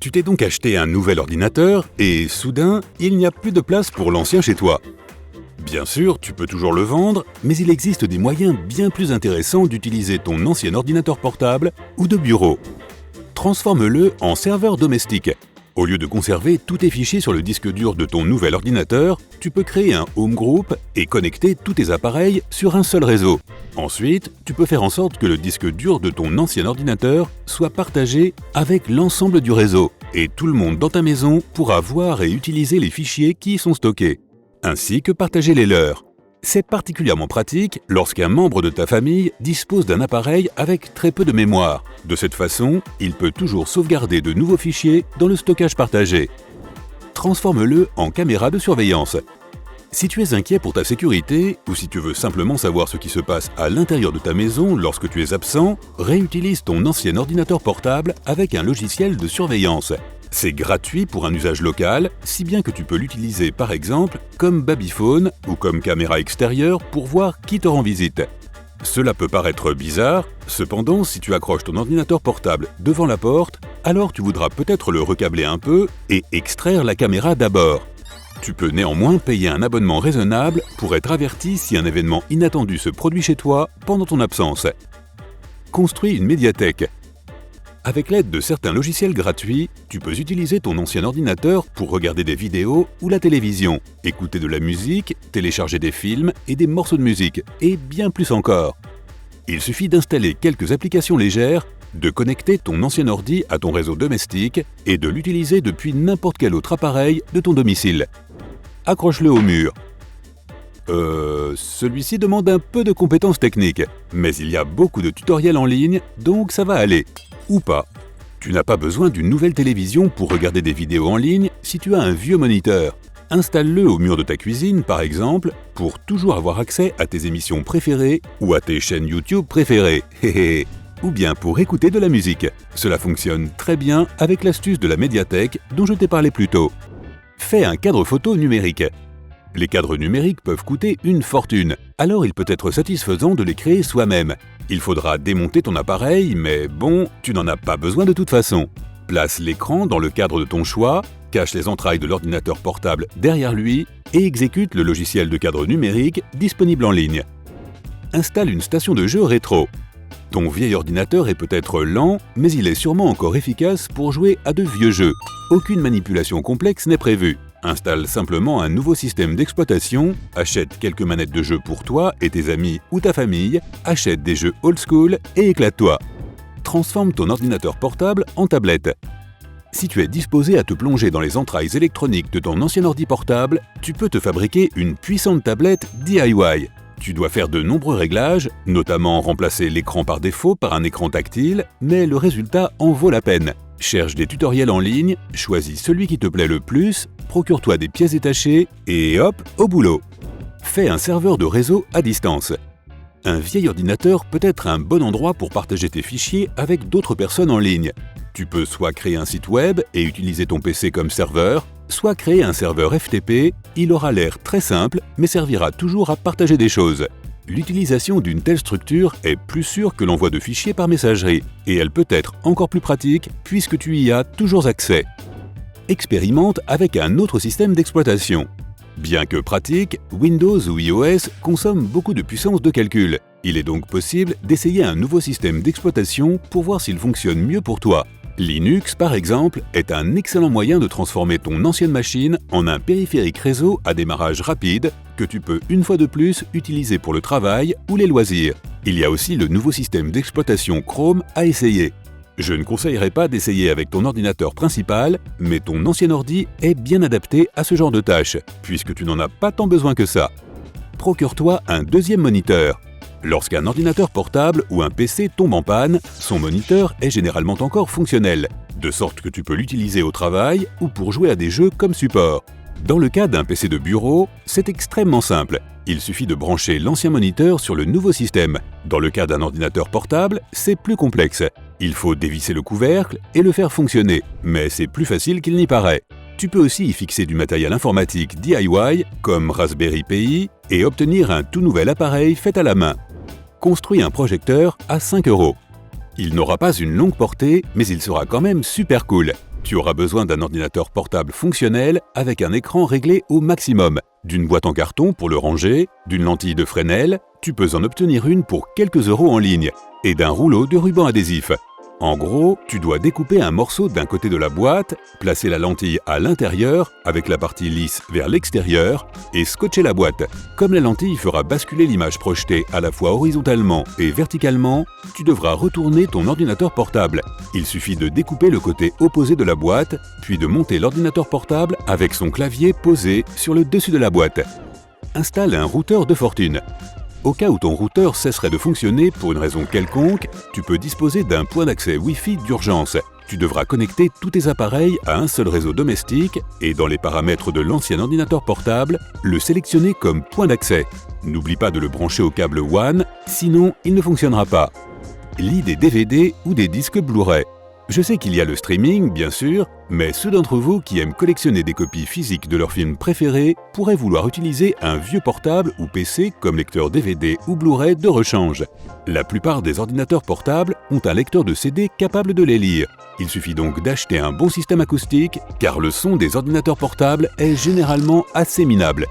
Tu t'es donc acheté un nouvel ordinateur et soudain, il n'y a plus de place pour l'ancien chez toi. Bien sûr, tu peux toujours le vendre, mais il existe des moyens bien plus intéressants d'utiliser ton ancien ordinateur portable ou de bureau. Transforme-le en serveur domestique. Au lieu de conserver tous tes fichiers sur le disque dur de ton nouvel ordinateur, tu peux créer un home group et connecter tous tes appareils sur un seul réseau. Ensuite, tu peux faire en sorte que le disque dur de ton ancien ordinateur soit partagé avec l'ensemble du réseau et tout le monde dans ta maison pourra voir et utiliser les fichiers qui y sont stockés, ainsi que partager les leurs. C'est particulièrement pratique lorsqu'un membre de ta famille dispose d'un appareil avec très peu de mémoire. De cette façon, il peut toujours sauvegarder de nouveaux fichiers dans le stockage partagé. Transforme-le en caméra de surveillance. Si tu es inquiet pour ta sécurité ou si tu veux simplement savoir ce qui se passe à l'intérieur de ta maison lorsque tu es absent, réutilise ton ancien ordinateur portable avec un logiciel de surveillance. C'est gratuit pour un usage local, si bien que tu peux l'utiliser par exemple comme babyphone ou comme caméra extérieure pour voir qui te rend visite. Cela peut paraître bizarre, cependant si tu accroches ton ordinateur portable devant la porte, alors tu voudras peut-être le recabler un peu et extraire la caméra d'abord. Tu peux néanmoins payer un abonnement raisonnable pour être averti si un événement inattendu se produit chez toi pendant ton absence. Construis une médiathèque. Avec l'aide de certains logiciels gratuits, tu peux utiliser ton ancien ordinateur pour regarder des vidéos ou la télévision, écouter de la musique, télécharger des films et des morceaux de musique, et bien plus encore. Il suffit d'installer quelques applications légères, de connecter ton ancien ordi à ton réseau domestique et de l'utiliser depuis n'importe quel autre appareil de ton domicile. Accroche-le au mur. Celui-ci demande un peu de compétences techniques, mais il y a beaucoup de tutoriels en ligne, donc ça va aller. Ou pas. Tu n'as pas besoin d'une nouvelle télévision pour regarder des vidéos en ligne si tu as un vieux moniteur. Installe-le au mur de ta cuisine, par exemple, pour toujours avoir accès à tes émissions préférées ou à tes chaînes YouTube préférées. Ou bien pour écouter de la musique. Cela fonctionne très bien avec l'astuce de la médiathèque dont je t'ai parlé plus tôt. Fais un cadre photo numérique. Les cadres numériques peuvent coûter une fortune, alors il peut être satisfaisant de les créer soi-même. Il faudra démonter ton appareil, mais bon, tu n'en as pas besoin de toute façon. Place l'écran dans le cadre de ton choix, cache les entrailles de l'ordinateur portable derrière lui et exécute le logiciel de cadre numérique disponible en ligne. Installe une station de jeu rétro. Ton vieil ordinateur est peut-être lent, mais il est sûrement encore efficace pour jouer à de vieux jeux. Aucune manipulation complexe n'est prévue. Installe simplement un nouveau système d'exploitation, achète quelques manettes de jeu pour toi et tes amis ou ta famille, achète des jeux old school et éclate-toi. Transforme ton ordinateur portable en tablette. Si tu es disposé à te plonger dans les entrailles électroniques de ton ancien ordi portable, tu peux te fabriquer une puissante tablette DIY. Tu dois faire de nombreux réglages, notamment remplacer l'écran par défaut par un écran tactile, mais le résultat en vaut la peine. Cherche des tutoriels en ligne, choisis celui qui te plaît le plus, procure-toi des pièces détachées et hop, au boulot. Fais un serveur de réseau à distance. Un vieil ordinateur peut être un bon endroit pour partager tes fichiers avec d'autres personnes en ligne. Tu peux soit créer un site web et utiliser ton PC comme serveur, soit créer un serveur FTP, il aura l'air très simple mais servira toujours à partager des choses. L'utilisation d'une telle structure est plus sûre que l'envoi de fichiers par messagerie et elle peut être encore plus pratique puisque tu y as toujours accès. Expérimente avec un autre système d'exploitation. Bien que pratique, Windows ou iOS consomment beaucoup de puissance de calcul. Il est donc possible d'essayer un nouveau système d'exploitation pour voir s'il fonctionne mieux pour toi. Linux, par exemple, est un excellent moyen de transformer ton ancienne machine en un périphérique réseau à démarrage rapide que tu peux une fois de plus utiliser pour le travail ou les loisirs. Il y a aussi le nouveau système d'exploitation Chrome à essayer. Je ne conseillerais pas d'essayer avec ton ordinateur principal, mais ton ancien ordi est bien adapté à ce genre de tâches, puisque tu n'en as pas tant besoin que ça. Procure-toi un deuxième moniteur. Lorsqu'un ordinateur portable ou un PC tombe en panne, son moniteur est généralement encore fonctionnel, de sorte que tu peux l'utiliser au travail ou pour jouer à des jeux comme support. Dans le cas d'un PC de bureau, c'est extrêmement simple. Il suffit de brancher l'ancien moniteur sur le nouveau système. Dans le cas d'un ordinateur portable, c'est plus complexe. Il faut dévisser le couvercle et le faire fonctionner, mais c'est plus facile qu'il n'y paraît. Tu peux aussi y fixer du matériel informatique DIY, comme Raspberry Pi, et obtenir un tout nouvel appareil fait à la main. Construis un projecteur à 5 €. Il n'aura pas une longue portée, mais il sera quand même super cool. Tu auras besoin d'un ordinateur portable fonctionnel avec un écran réglé au maximum, d'une boîte en carton pour le ranger, d'une lentille de Fresnel, tu peux en obtenir une pour quelques euros en ligne, et d'un rouleau de ruban adhésif. En gros, tu dois découper un morceau d'un côté de la boîte, placer la lentille à l'intérieur, avec la partie lisse vers l'extérieur, et scotcher la boîte. Comme la lentille fera basculer l'image projetée à la fois horizontalement et verticalement, tu devras retourner ton ordinateur portable. Il suffit de découper le côté opposé de la boîte, puis de monter l'ordinateur portable avec son clavier posé sur le dessus de la boîte. Installe un routeur de fortune. Au cas où ton routeur cesserait de fonctionner pour une raison quelconque, tu peux disposer d'un point d'accès Wi-Fi d'urgence. Tu devras connecter tous tes appareils à un seul réseau domestique et dans les paramètres de l'ancien ordinateur portable, le sélectionner comme point d'accès. N'oublie pas de le brancher au câble WAN, sinon il ne fonctionnera pas. Lis des DVD ou des disques Blu-ray. Je sais qu'il y a le streaming, bien sûr, mais ceux d'entre vous qui aiment collectionner des copies physiques de leurs films préférés pourraient vouloir utiliser un vieux portable ou PC comme lecteur DVD ou Blu-ray de rechange. La plupart des ordinateurs portables ont un lecteur de CD capable de les lire. Il suffit donc d'acheter un bon système acoustique, car le son des ordinateurs portables est généralement assez minable.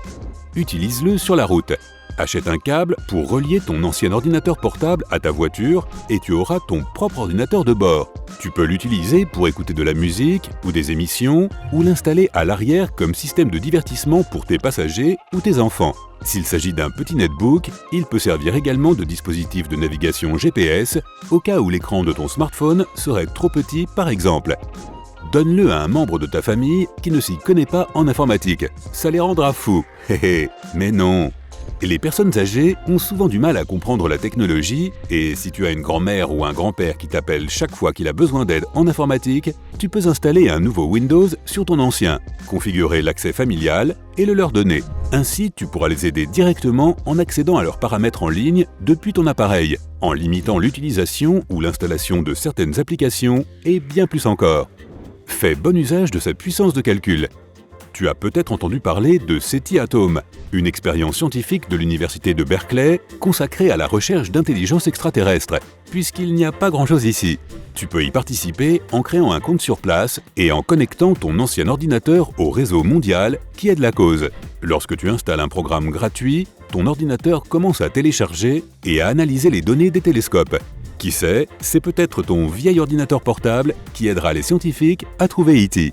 Utilise-le sur la route. Achète un câble pour relier ton ancien ordinateur portable à ta voiture et tu auras ton propre ordinateur de bord. Tu peux l'utiliser pour écouter de la musique ou des émissions ou l'installer à l'arrière comme système de divertissement pour tes passagers ou tes enfants. S'il s'agit d'un petit netbook, il peut servir également de dispositif de navigation GPS au cas où l'écran de ton smartphone serait trop petit par exemple. Donne-le à un membre de ta famille qui ne s'y connaît pas en informatique. Ça les rendra fous. Mais non. Les personnes âgées ont souvent du mal à comprendre la technologie et si tu as une grand-mère ou un grand-père qui t'appelle chaque fois qu'il a besoin d'aide en informatique, tu peux installer un nouveau Windows sur ton ancien, configurer l'accès familial et le leur donner. Ainsi, tu pourras les aider directement en accédant à leurs paramètres en ligne depuis ton appareil, en limitant l'utilisation ou l'installation de certaines applications et bien plus encore. Fais bon usage de sa puissance de calcul. Tu as peut-être entendu parler de SETI Atom, une expérience scientifique de l'université de Berkeley consacrée à la recherche d'intelligence extraterrestre, puisqu'il n'y a pas grand-chose ici. Tu peux y participer en créant un compte sur place et en connectant ton ancien ordinateur au réseau mondial qui aide la cause. Lorsque tu installes un programme gratuit, ton ordinateur commence à télécharger et à analyser les données des télescopes. Qui sait, c'est peut-être ton vieil ordinateur portable qui aidera les scientifiques à trouver E.T.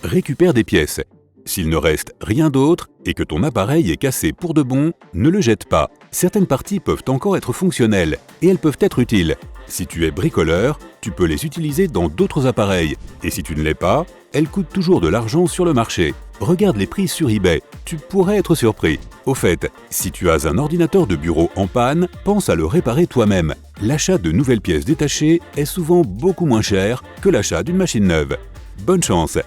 Récupère des pièces. S'il ne reste rien d'autre et que ton appareil est cassé pour de bon, ne le jette pas. Certaines parties peuvent encore être fonctionnelles et elles peuvent être utiles. Si tu es bricoleur, tu peux les utiliser dans d'autres appareils. Et si tu ne l'es pas, elles coûtent toujours de l'argent sur le marché. Regarde les prix sur eBay, tu pourrais être surpris. Au fait, si tu as un ordinateur de bureau en panne, pense à le réparer toi-même. L'achat de nouvelles pièces détachées est souvent beaucoup moins cher que l'achat d'une machine neuve. Bonne chance!